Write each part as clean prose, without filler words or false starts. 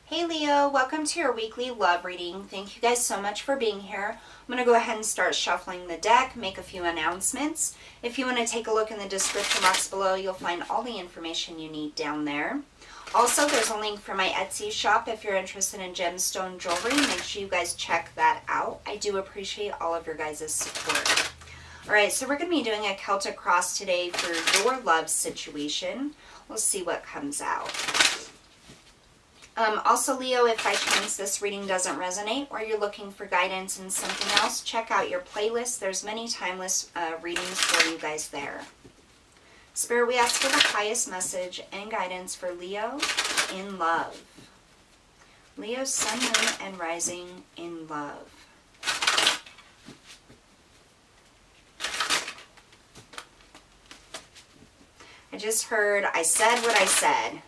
Hey Leo, welcome to your weekly love reading. Thank you guys so much for being here. I'm going to go ahead and start shuffling the deck, make a few announcements. If you want to take a look in the description box below, you'll find all the information you need down there. Also, there's a link for my Etsy shop if you're interested in gemstone jewelry. Make sure you guys check that out. I do appreciate all of your guys' support. Alright, so we're going to be doing a Celtic cross today for your love situation. We'll see what comes out. Also, Leo, if by chance this reading doesn't resonate or you're looking for guidance in something else, check out your playlist. There's many timeless readings for you guys there. Spirit, we ask for the highest message and guidance for Leo in love. Leo's sun, moon, and rising in love. I just heard, I said what I said.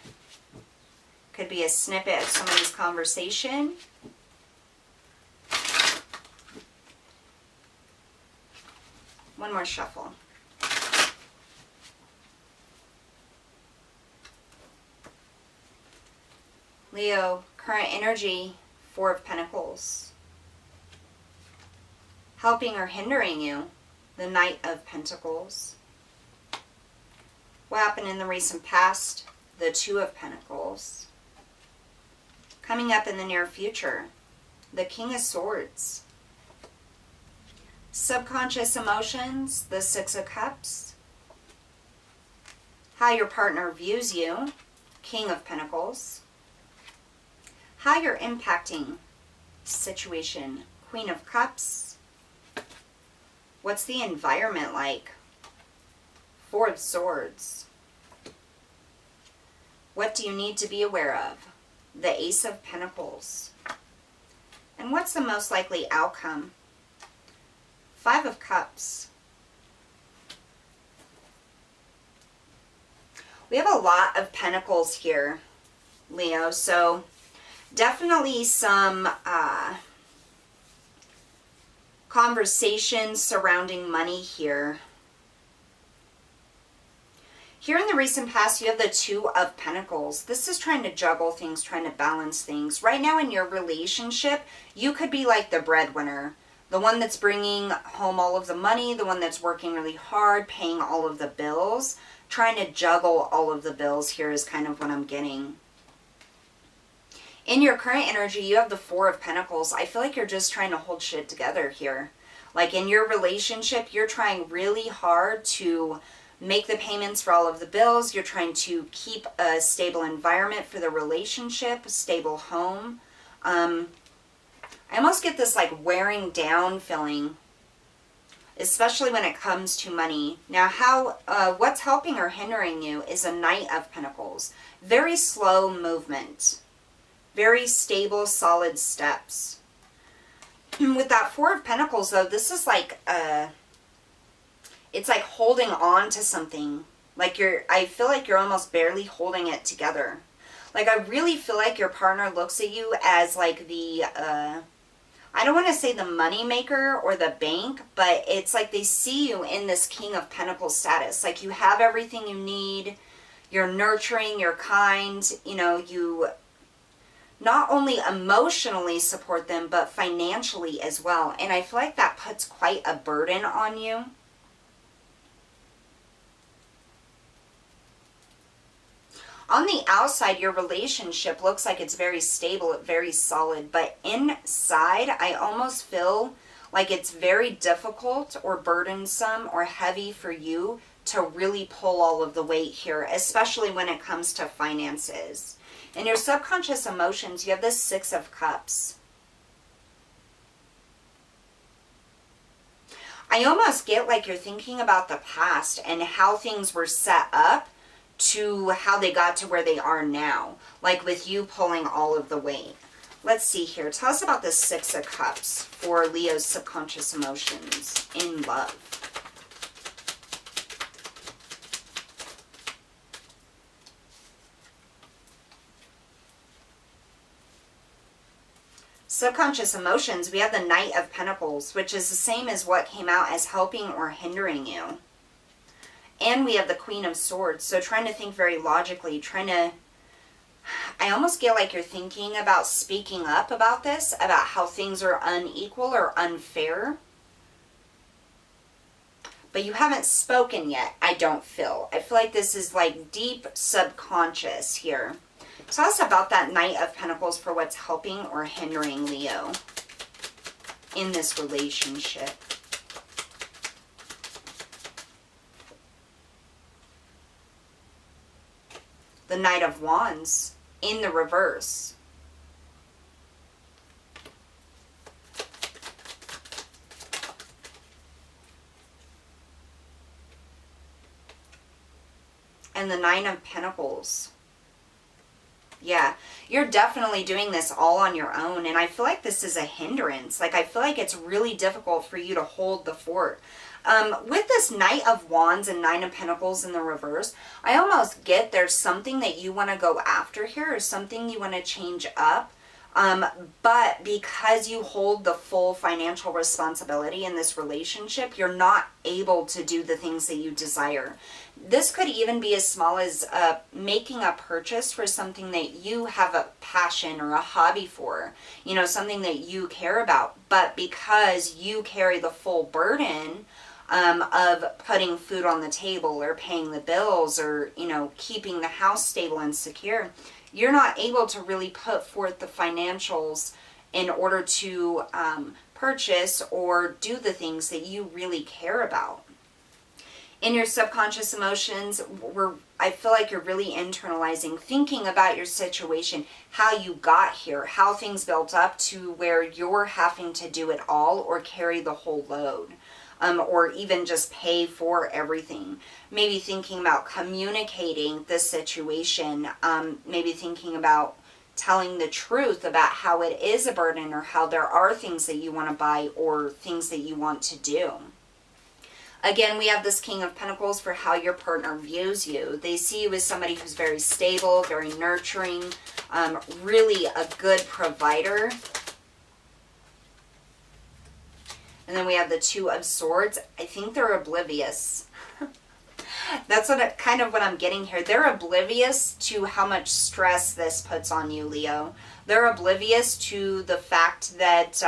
Could be a snippet of somebody's conversation. One more shuffle. Leo, current energy, Four of Pentacles. Helping or hindering you, the Knight of Pentacles. What happened in the recent past, the Two of Pentacles. Coming up in the near future, the King of Swords. Subconscious emotions, the Six of Cups. How your partner views you, King of Pentacles. How you're impacting situation, Queen of Cups. What's the environment like? Four of Swords. What do you need to be aware of? The Ace of Pentacles. And what's the most likely outcome? Five of Cups. We have a lot of pentacles here, Leo, so definitely some conversations surrounding money here. Here in the recent past, you have the Two of Pentacles. This is trying to juggle things, trying to balance things. Right now in your relationship, you could be like the breadwinner, the one that's bringing home all of the money, the one that's working really hard, paying all of the bills. Trying to juggle all of the bills here is kind of what I'm getting. In your current energy, you have the Four of Pentacles. I feel like you're just trying to hold shit together here. Like in your relationship, you're trying really hard to make the payments for all of the bills. You're trying to keep a stable environment for the relationship, a stable home. I almost get this like wearing down feeling, especially when it comes to money. Now, what's helping or hindering you is a Knight of Pentacles. Very slow movement. Very stable, solid steps. With that Four of Pentacles, though, this is like it's like holding on to something. Like I feel like you're almost barely holding it together. Like I really feel like your partner looks at you as like the, I don't want to say the money maker or the bank, but it's like they see you in this King of Pentacles status. Like you have everything you need. You're nurturing, you're kind, you know, you not only emotionally support them, but financially as well. And I feel like that puts quite a burden on you. On the outside, your relationship looks like it's very stable, very solid, but inside, I almost feel like it's very difficult or burdensome or heavy for you to really pull all of the weight here, especially when it comes to finances. In your subconscious emotions, you have this Six of Cups. I almost get like you're thinking about the past and how things were set up to how they got to where they are now, like with you pulling all of the weight. Let's see here. Tell us about this Six of Cups for Leo's subconscious emotions in love. Subconscious emotions, we have the Knight of Pentacles, which is the same as what came out as helping or hindering you. And we have the Queen of Swords. So trying to think very logically, I I almost feel like you're thinking about speaking up about this, about how things are unequal or unfair. But you haven't spoken yet, I don't feel. I feel like this is like deep subconscious here. Tell us about that Knight of Pentacles for what's helping or hindering Leo in this relationship. The Knight of Wands in the reverse. And the Nine of Pentacles. Yeah, you're definitely doing this all on your own. And I feel like this is a hindrance. Like, I feel like it's really difficult for you to hold the fort. With this Knight of Wands and Nine of Pentacles in the reverse, I almost get there's something that you want to go after here, or something you want to change up. But because you hold the full financial responsibility in this relationship, you're not able to do the things that you desire. This could even be as small as making a purchase for something that you have a passion or a hobby for, you know, something that you care about. But because you carry the full burden of putting food on the table or paying the bills or, you know, keeping the house stable and secure, you're not able to really put forth the financials in order to purchase or do the things that you really care about. In your subconscious emotions, I feel like you're really internalizing, thinking about your situation, how you got here, how things built up to where you're having to do it all or carry the whole load. Or even just pay for everything. Maybe thinking about communicating the situation. Maybe thinking about telling the truth about how it is a burden, or how there are things that you want to buy or things that you want to do. Again, we have this King of Pentacles for how your partner views you. They see you as somebody who's very stable, very nurturing, really a good provider. And then we have the Two of Swords. I think they're oblivious. That's kind of what I'm getting here. They're oblivious to how much stress this puts on you, Leo. They're oblivious to the fact that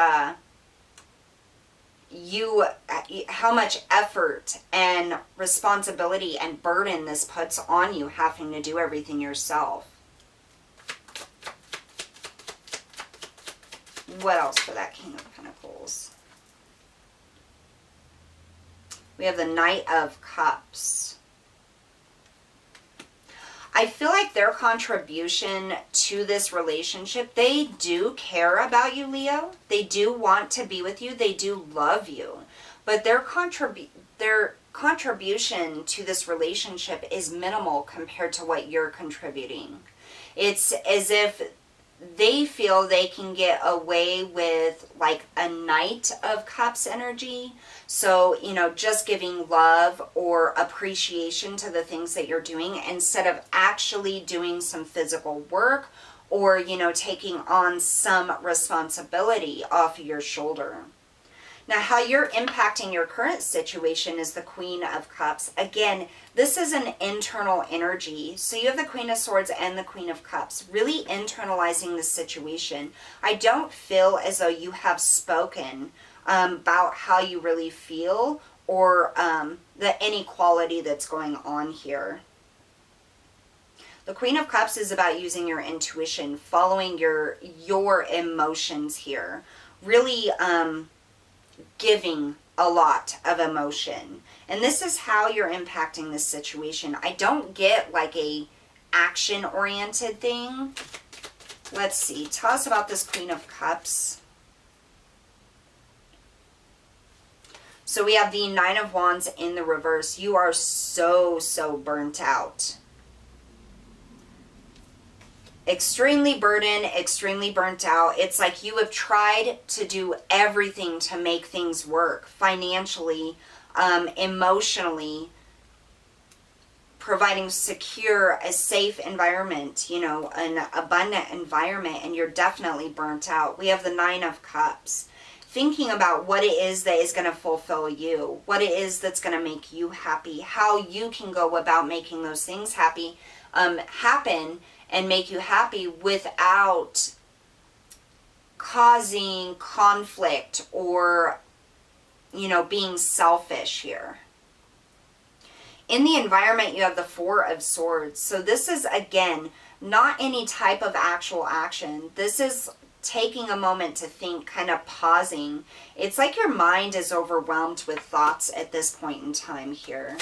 how much effort and responsibility and burden this puts on you, having to do everything yourself. What else for that King of Pentacles? We have the Knight of Cups. I feel like their contribution to this relationship, they do care about you, Leo. They do want to be with you. They do love you. But their contribution to this relationship is minimal compared to what you're contributing. It's as if they feel they can get away with like a Knight of Cups energy. So, you know, just giving love or appreciation to the things that you're doing instead of actually doing some physical work or, you know, taking on some responsibility off of your shoulder. Now, how you're impacting your current situation is the Queen of Cups. Again, this is an internal energy. So you have the Queen of Swords and the Queen of Cups, really internalizing the situation. I don't feel as though you have spoken about how you really feel or the inequality that's going on here. The Queen of Cups is about using your intuition, following your emotions here. Really giving a lot of emotion. And this is how you're impacting this situation. I don't get like a action-oriented thing. Let's see. Tell us about this Queen of Cups. So we have the Nine of Wands in the reverse. You are so burnt out. Extremely burdened, extremely burnt out. It's like you have tried to do everything to make things work financially, emotionally, providing secure, a safe environment, you know, an abundant environment, and you're definitely burnt out. We have the Nine of Cups. Thinking about what it is that is going to fulfill you, what it is that's going to make you happy, how you can go about making those things happen, and make you happy without causing conflict or, you know, being selfish here. In the environment, you have the Four of Swords. So this is, again, not any type of actual action. This is taking a moment to think, kind of pausing. It's like your mind is overwhelmed with thoughts at this point in time here.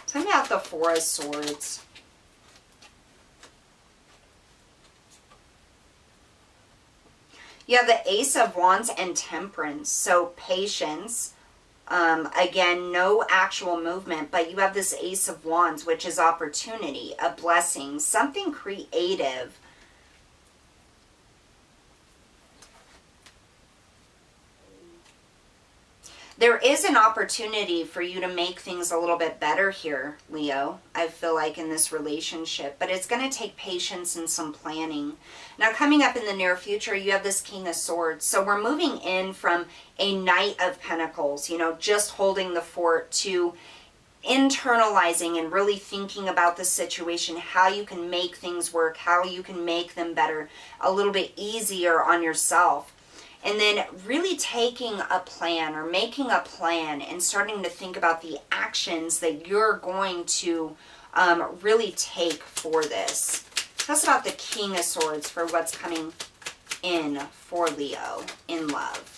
Tell me about the Four of Swords. You have the Ace of Wands and Temperance. So patience. Again, no actual movement, but you have this Ace of Wands, which is opportunity, a blessing, something creative. There is an opportunity for you to make things a little bit better here, Leo, I feel like, in this relationship. But it's going to take patience and some planning. Now, coming up in the near future, you have this King of Swords. So we're moving in from a Knight of Pentacles, you know, just holding the fort, to internalizing and really thinking about the situation, how you can make things work, how you can make them better, a little bit easier on yourself. And then really taking a plan or making a plan and starting to think about the actions that you're going to really take for this. Tell us about the King of Swords for what's coming in for Leo in love.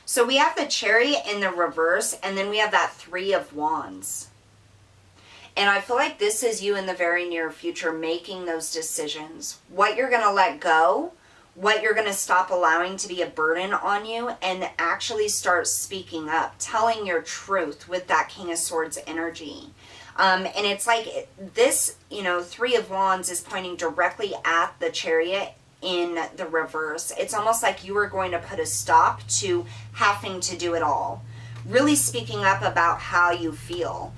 So we have the Chariot in the reverse, and then we have that Three of Wands. And I feel like this is you in the very near future making those decisions. What you're going to let go, what you're going to stop allowing to be a burden on you, and actually start speaking up, telling your truth with that King of Swords energy. And it's like this, you know, Three of Wands is pointing directly at the Chariot in the reverse. It's almost like you are going to put a stop to having to do it all. Really speaking up about how you feel.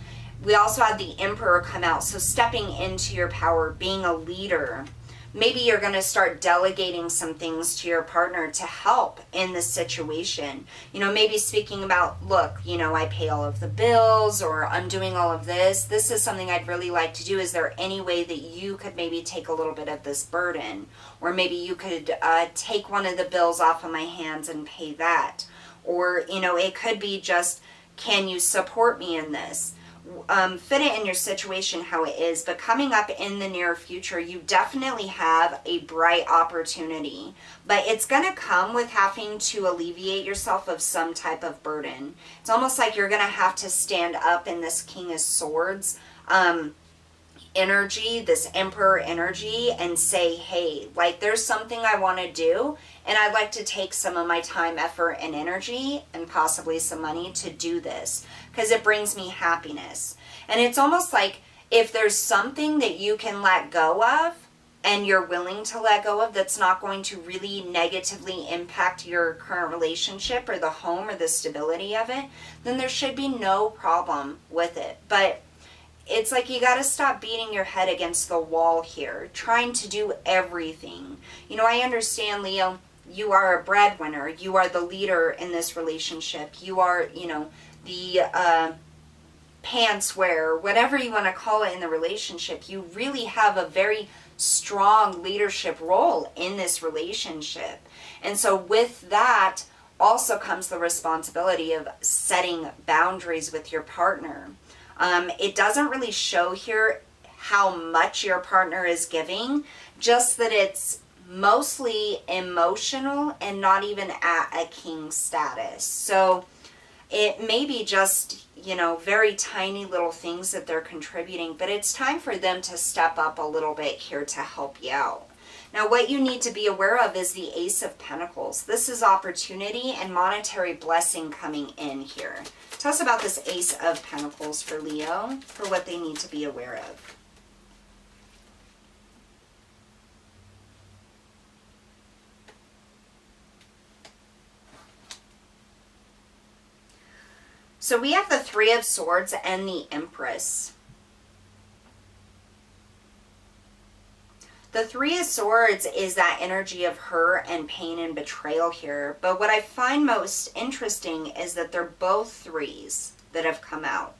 We also had the Emperor come out, so stepping into your power, being a leader. Maybe you're going to start delegating some things to your partner to help in this situation. You know, maybe speaking about, look, you know, I pay all of the bills, or I'm doing all of this. This is something I'd really like to do. Is there any way that you could maybe take a little bit of this burden? Or maybe you could take one of the bills off of my hands and pay that. Or, you know, it could be just, can you support me in this? Fit it in your situation how it is. But coming up in the near future, you definitely have a bright opportunity, but it's going to come with having to alleviate yourself of some type of burden. It's almost like you're going to have to stand up in this King of Swords energy, this Emperor energy, and say, hey, like, there's something I want to do, and I'd like to take some of my time, effort, and energy, and possibly some money to do this, because it brings me happiness. And it's almost like if there's something that you can let go of, and you're willing to let go of, that's not going to really negatively impact your current relationship or the home or the stability of it, then there should be no problem with it. But it's like you got to stop beating your head against the wall here, trying to do everything. You know, I understand, Leo, you are a breadwinner. You are the leader in this relationship. You are, you know, the pants wearer, whatever you want to call it in the relationship. You really have a very strong leadership role in this relationship. And so with that also comes the responsibility of setting boundaries with your partner. It doesn't really show here how much your partner is giving, just that it's mostly emotional and not even at a king status. So it may be just, you know, very tiny little things that they're contributing, but it's time for them to step up a little bit here to help you out. Now, what you need to be aware of is the Ace of Pentacles. This is opportunity and monetary blessing coming in here. Tell us about this Ace of Pentacles for Leo, for what they need to be aware of. So we have the Three of Swords and the Empress. The Three of Swords is that energy of hurt and pain and betrayal here. But what I find most interesting is that they're both threes that have come out.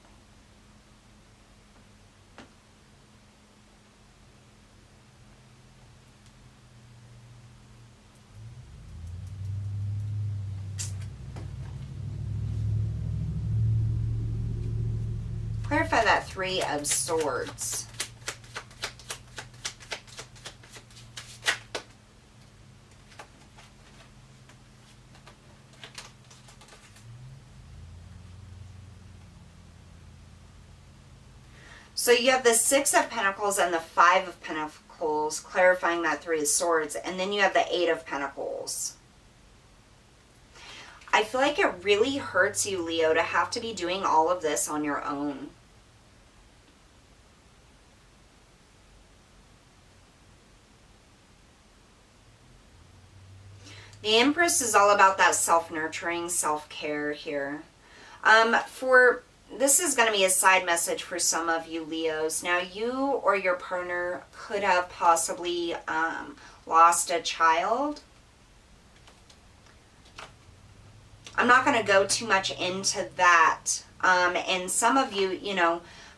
Clarify that Three of Swords. So you have the Six of Pentacles and the Five of Pentacles, clarifying that Three of Swords, and then you have the Eight of Pentacles. I feel like it really hurts you, Leo, to have to be doing all of this on your own. The Empress is all about that self-nurturing, self-care here. This is going to be a side message for some of you Leos. Now, you or your partner could have possibly lost a child. I'm not going to go too much into that. And some of you,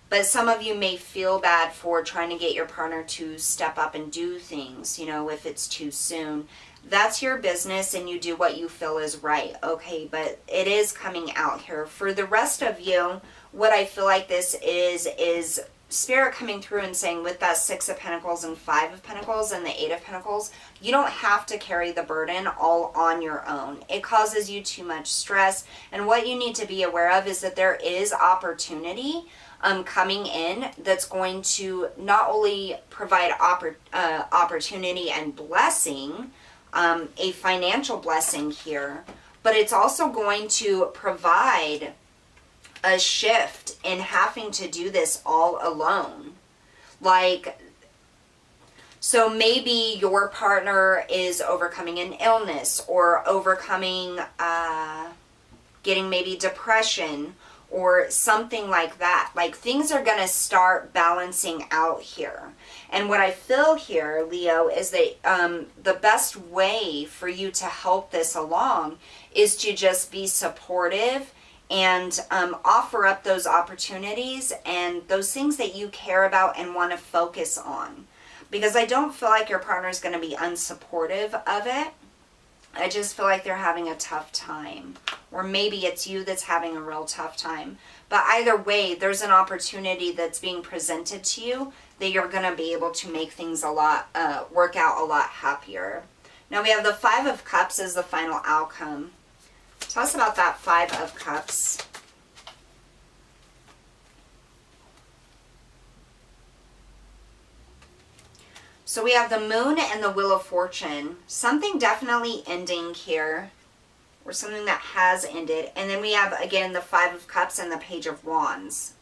but some of you may feel bad for trying to get your partner to step up and do things, if it's too soon. That's your business and you do what you feel is right, okay? But it is coming out here. For the rest of you, what I feel like this is Spirit coming through and saying with that Six of Pentacles and Five of Pentacles and the Eight of Pentacles, you don't have to carry the burden all on your own. It causes you too much stress. And what you need to be aware of is that there is opportunity coming in that's going to not only provide opportunity and blessing, a financial blessing here, but it's also going to provide a shift in having to do this all alone. So maybe your partner is overcoming an illness or overcoming, getting maybe depression or something like that. Like things are going to start balancing out here. And what I feel here, Leo, is that the best way for you to help this along is to just be supportive and offer up those opportunities and those things that you care about and want to focus on. Because I don't feel like your partner is going to be unsupportive of it. I just feel like they're having a tough time. Or maybe it's you that's having a real tough time. But either way, there's an opportunity that's being presented to you that you're going to be able to make things work out a lot happier. Now we have the Five of Cups as the final outcome. Tell us about that Five of Cups. So we have the Moon and the Wheel of Fortune. Something definitely ending here, or something that has ended. And then we have, again, the Five of Cups and the Page of Wands.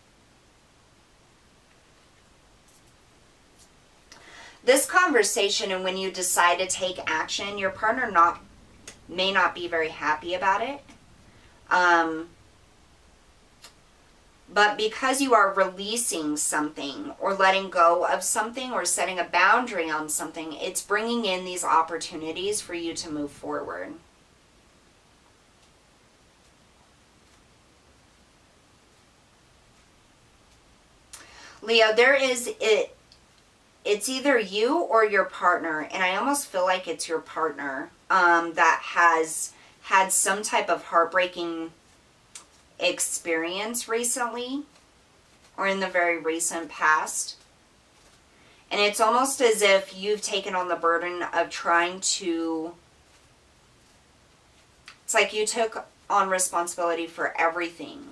This conversation, and when you decide to take action, your partner may not be very happy about it. But because you are releasing something or letting go of something or setting a boundary on something, it's bringing in these opportunities for you to move forward. Leo, it's either you or your partner, and I almost feel like it's your partner that has had some type of heartbreaking experience recently or in the very recent past. And it's almost as if you've taken on the burden of trying to, it's like you took on responsibility for everything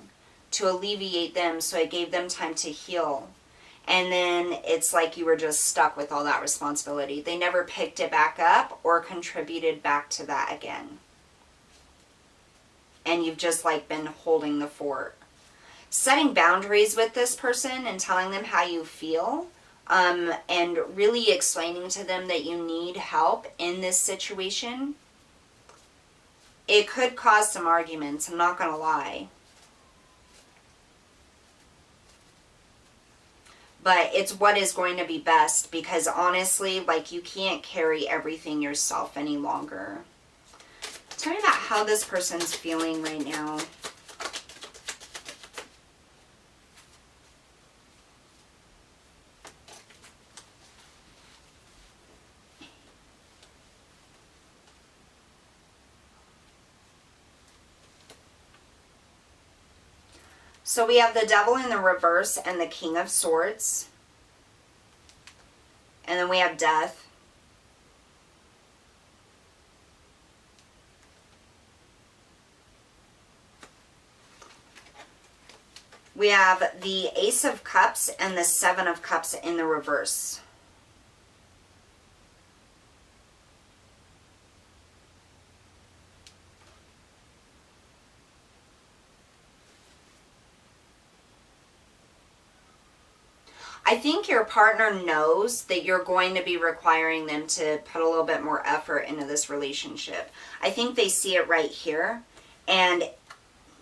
to alleviate them, so it gave them time to heal. And then it's like you were just stuck with all that responsibility. They never picked it back up or contributed back to that again. And you've just been holding the fort. Setting boundaries with this person and telling them how you feel, and really explaining to them that you need help in this situation. It could cause some arguments, I'm not going to lie. But it's what is going to be best, because honestly, like, you can't carry everything yourself any longer. Tell me about how this person's feeling right now. So we have the Devil in the reverse and the King of Swords. And then we have Death. We have the Ace of Cups and the Seven of Cups in the reverse. I think your partner knows that you're going to be requiring them to put a little bit more effort into this relationship. I think they see it right here. And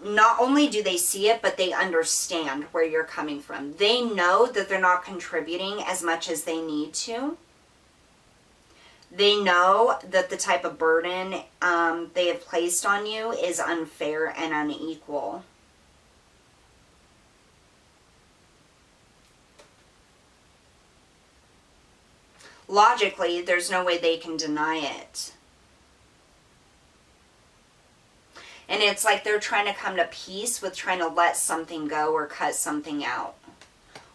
not only do they see it, but they understand where you're coming from. They know that they're not contributing as much as they need to. They know that the type of burden they have placed on you is unfair and unequal. Logically, there's no way they can deny it. And it's like they're trying to come to peace with trying to let something go or cut something out.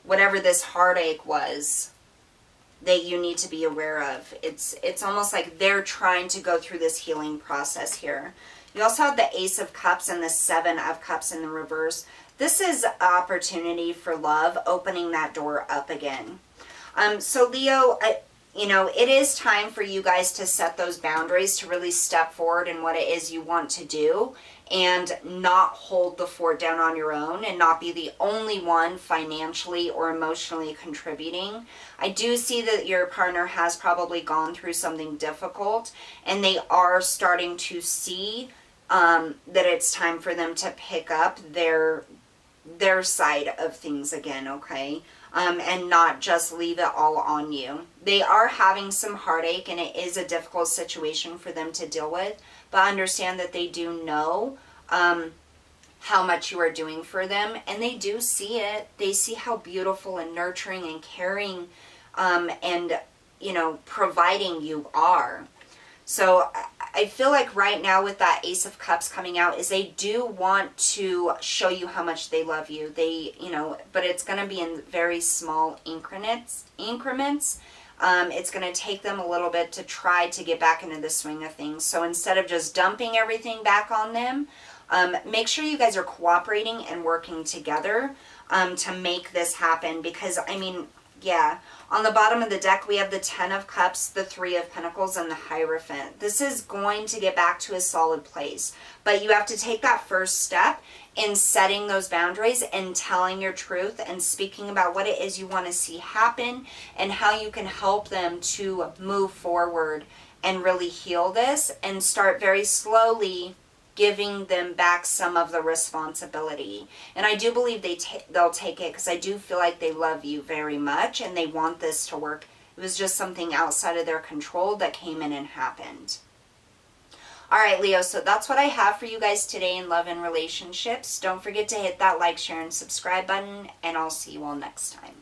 Whatever this heartache was that you need to be aware of. It's almost like they're trying to go through this healing process here. You also have the Ace of Cups and the Seven of Cups in the reverse. This is opportunity for love, opening that door up again. So Leo, you know, it is time for you guys to set those boundaries, to really step forward in what it is you want to do and not hold the fort down on your own and not be the only one financially or emotionally contributing. I do see that your partner has probably gone through something difficult and they are starting to see that it's time for them to pick up their side of things again, okay? And not just leave it all on you. They are having some heartache and it is a difficult situation for them to deal with, but understand that they do know how much you are doing for them, and they do see it. They see how beautiful and nurturing and caring and, you know, providing you are. So I feel like right now with that Ace of Cups coming out is they do want to show you how much they love you. They, you know, but it's going to be in very small increments. It's going to take them a little bit to try to get back into the swing of things. So instead of just dumping everything back on them, make sure you guys are cooperating and working together to make this happen. Because, I mean, yeah, on the bottom of the deck, we have the Ten of Cups, the Three of Pentacles, and the Hierophant. This is going to get back to a solid place. But you have to take that first step in setting those boundaries and telling your truth and speaking about what it is you want to see happen and how you can help them to move forward and really heal this and start very slowly giving them back some of the responsibility. And I do believe they'll take it, because I do feel like they love you very much and they want this to work. It was just something outside of their control that came in and happened. All right, Leo, so that's what I have for you guys today in love and relationships. Don't forget to hit that like, share, and subscribe button, and I'll see you all next time.